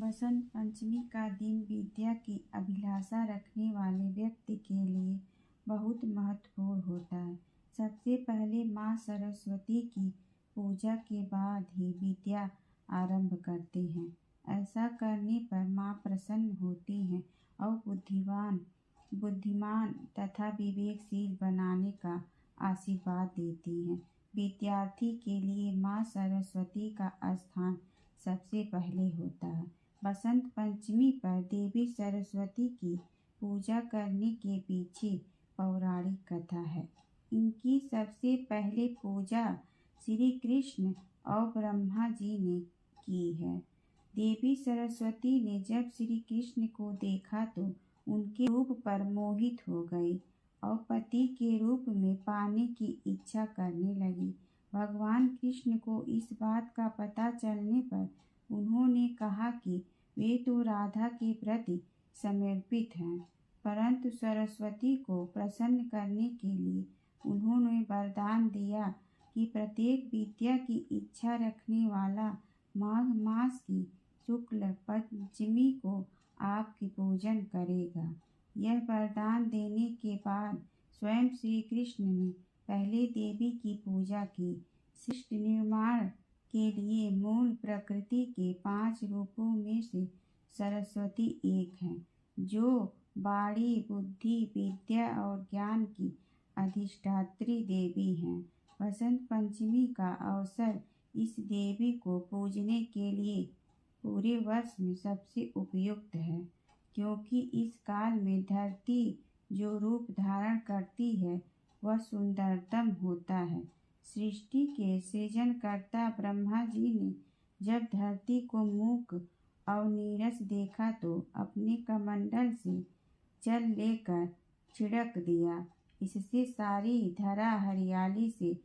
बसंत पंचमी का दिन विद्या की अभिलाषा रखने वाले व्यक्ति के लिए बहुत महत्वपूर्ण होता है। सबसे पहले माँ सरस्वती की पूजा के बाद ही विद्या आरंभ करते हैं। ऐसा करने पर माँ प्रसन्न होती हैं और बुद्धिमान तथा विवेकशील बनाने का आशीर्वाद देती हैं। विद्यार्थी के लिए माँ सरस्वती का स्थान सबसे पहले होता है। बसंत पंचमी पर देवी सरस्वती की पूजा करने के पीछे पौराणिक कथा है। इनकी सबसे पहले पूजा श्री कृष्ण और ब्रह्मा जी ने की है। देवी सरस्वती ने जब श्री कृष्ण को देखा तो उनके रूप पर मोहित हो गई और पति के रूप में पाने की इच्छा करने लगी। भगवान कृष्ण को इस बात का पता चलने पर उन्होंने कहा कि वे तो राधा के प्रति समर्पित हैं, परंतु सरस्वती को प्रसन्न करने के लिए उन्होंने वरदान दिया कि प्रत्येक विद्या की इच्छा रखने वाला माघ मास की शुक्ल पंचमी को आपकी पूजन करेगा। यह वरदान देने के बाद स्वयं श्री कृष्ण ने पहले देवी की पूजा की। सृष्टि निर्माण के लिए मूल प्रकृति के 5 रूपों में से सरस्वती एक है, जो वाणी, बुद्धि, विद्या और ज्ञान की अधिष्ठात्री देवी हैं। बसंत पंचमी का अवसर इस देवी को पूजने के लिए पूरे वर्ष में सबसे उपयुक्त है, क्योंकि इस काल में धरती जो रूप धारण करती है वह सुंदरतम होता है। सृष्टि के सृजनकर्ता ब्रह्मा जी ने जब धरती को मूक और नीरस देखा तो अपने कमंडल से जल लेकर छिड़क दिया। इससे सारी धरा हरियाली से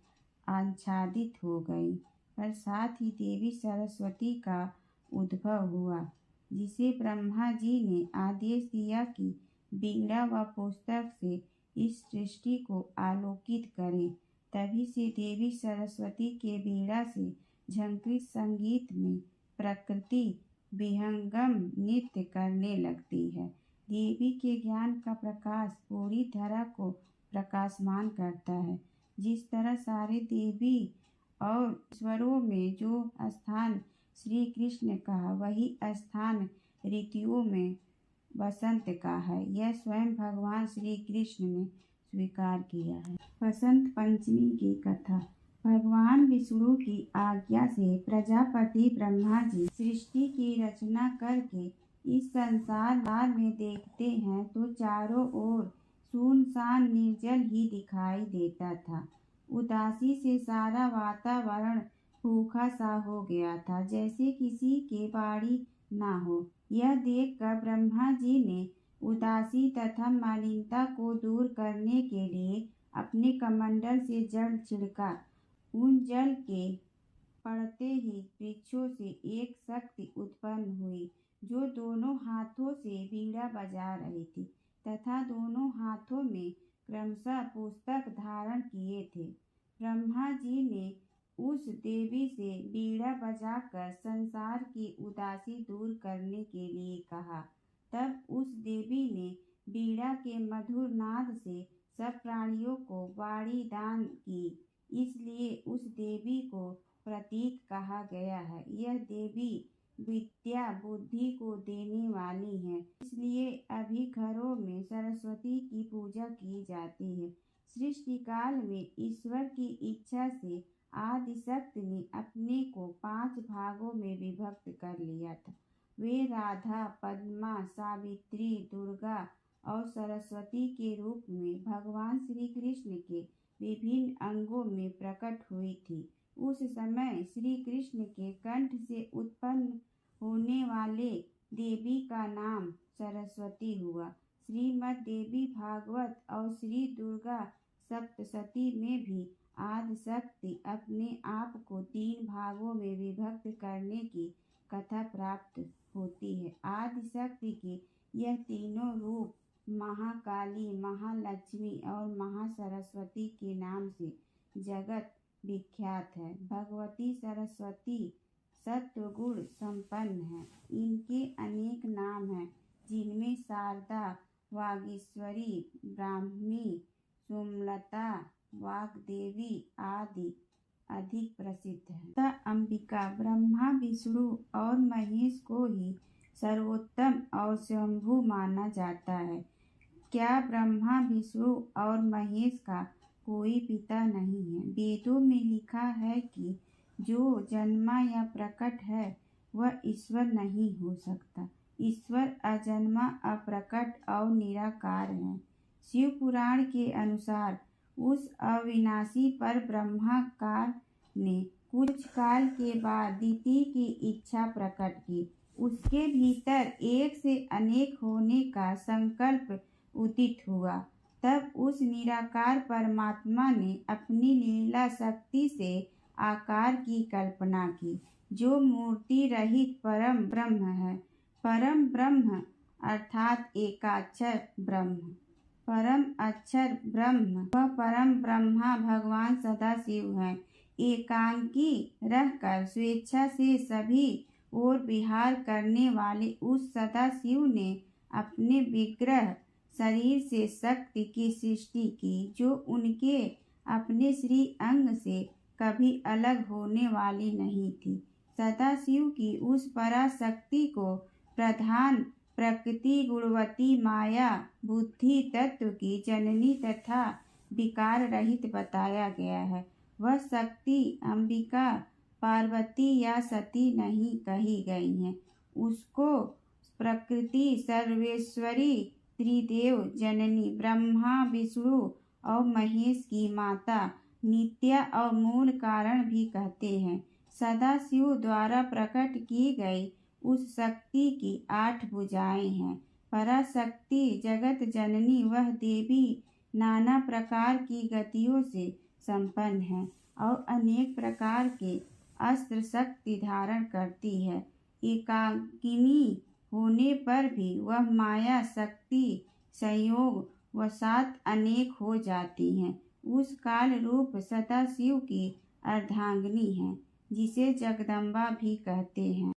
आच्छादित हो गई। पर साथ ही देवी सरस्वती का उद्भव हुआ, जिसे ब्रह्मा जी ने आदेश दिया कि वीणा व पुस्तक से इस सृष्टि को आलोकित करें। तभी से देवी सरस्वती के वीणा से झंकृत संगीत में प्रकृति विहंगम नृत्य करने लगती है। देवी के ज्ञान का प्रकाश पूरी धरा को प्रकाशमान करता है। जिस तरह सारे देवी और ईश्वरों में जो स्थान श्री कृष्ण का, वही स्थान ऋतुओं में बसंत का है। यह स्वयं भगवान श्री कृष्ण ने स्वीकार किया है। बसंत पंचमी की कथा। भगवान विष्णु की आज्ञा से प्रजापति ब्रह्मा जी सृष्टि की रचना करके इस संसार में देखते हैं तो चारों ओर सुनसान निर्जल ही दिखाई देता था। उदासी से सारा वातावरण भूखा सा हो गया था, जैसे किसी के बाड़ी ना हो। यह देखकर ब्रह्मा जी ने उदासी तथा मलिनता को दूर करने के लिए अपने कमंडल से जल छिड़का। उन जल के पड़ते ही वृक्षों से एक शक्ति उत्पन्न हुई, जो दोनों हाथों से वीणा बजा रही थी तथा दोनों हाथों में क्रमशः पुस्तक धारण किए थे। ब्रह्मा जी ने उस देवी से वीणा बजाकर संसार की उदासी दूर करने के लिए कहा। तब उस देवी ने वीणा के मधुर नाद से सब प्राणियों को वाणी दान की, इसलिए उस देवी को प्रतीक कहा गया है। यह देवी विद्या बुद्धि को देने वाली है, इसलिए अभी घरों में सरस्वती की पूजा की जाती है। सृष्टि काल में ईश्वर की इच्छा से आदिशक्ति ने अपने को 5 भागों में विभक्त कर लिया था। वे राधा, पद्मा, सावित्री, दुर्गा और सरस्वती के रूप में भगवान श्री कृष्ण के विभिन्न अंगों में प्रकट हुई थी। उस समय श्री कृष्ण के कंठ से उत्पन्न होने वाले देवी का नाम सरस्वती हुआ। श्रीमद् देवी भागवत और श्री दुर्गा सप्तशती में भी आदिशक्ति अपने आप को 3 भागों में विभक्त करने की कथा प्राप्त होती है। आदिशक्ति के यह तीनों रूप महाकाली, महालक्ष्मी और महासरस्वती के नाम से जगत विख्यात है। भगवती सरस्वती सत्वगुण संपन्न है। इनके अनेक नाम हैं, जिनमें शारदा, वागीश्वरी, ब्राह्मी, सोमलता, वाग्देवी आदि अधिक प्रसिद्ध है। तथा अंबिका ब्रह्मा, विष्णु और महेश को ही सर्वोत्तम और स्वयंभू माना जाता है। क्या ब्रह्मा, विष्णु और महेश का कोई पिता नहीं है? वेदों में लिखा है कि जो जन्मा या प्रकट है वह ईश्वर नहीं हो सकता। ईश्वर अजन्मा, अप्रकट और निराकार है। शिव पुराण के अनुसार उस अविनाशी पर ब्रह्माकार ने कुछ काल के बाद द्वितीय की इच्छा प्रकट की। उसके भीतर एक से अनेक होने का संकल्प उदित हुआ। तब उस निराकार परमात्मा ने अपनी लीला शक्ति से आकार की कल्पना की, जो मूर्ति रहित परम ब्रह्म है। परम ब्रह्म अर्थात एकाक्षर ब्रह्म, परम अक्षर ब्रह्म, वह परम ब्रह्मा भगवान सदाशिव हैं। एकांकी रहकर स्वेच्छा से सभी ओर विहार करने वाले उस सदाशिव ने अपने विग्रह शरीर से शक्ति की सृष्टि की, जो उनके अपने श्री अंग से कभी अलग होने वाली नहीं थी। सदाशिव की उस पराशक्ति को प्रधान प्रकृति गुणवती माया बुद्धि तत्व की जननी तथा विकार रहित बताया गया है। वह शक्ति अंबिका, पार्वती या सती नहीं कही गई है। उसको प्रकृति सर्वेश्वरी, त्रिदेव जननी, ब्रह्मा, विष्णु और महेश की माता, नित्या और मूल कारण भी कहते हैं। सदाशिव द्वारा प्रकट की गई उस शक्ति की 8 भुजाएं हैं। पराशक्ति जगत जननी वह देवी नाना प्रकार की गतियों से संपन्न है और अनेक प्रकार के अस्त्र शक्ति धारण करती है। एकाकिनी होने पर भी वह माया शक्ति संयोग वशात अनेक हो जाती हैं। उस काल रूप सदाशिव की अर्धांगिनी है, जिसे जगदम्बा भी कहते हैं।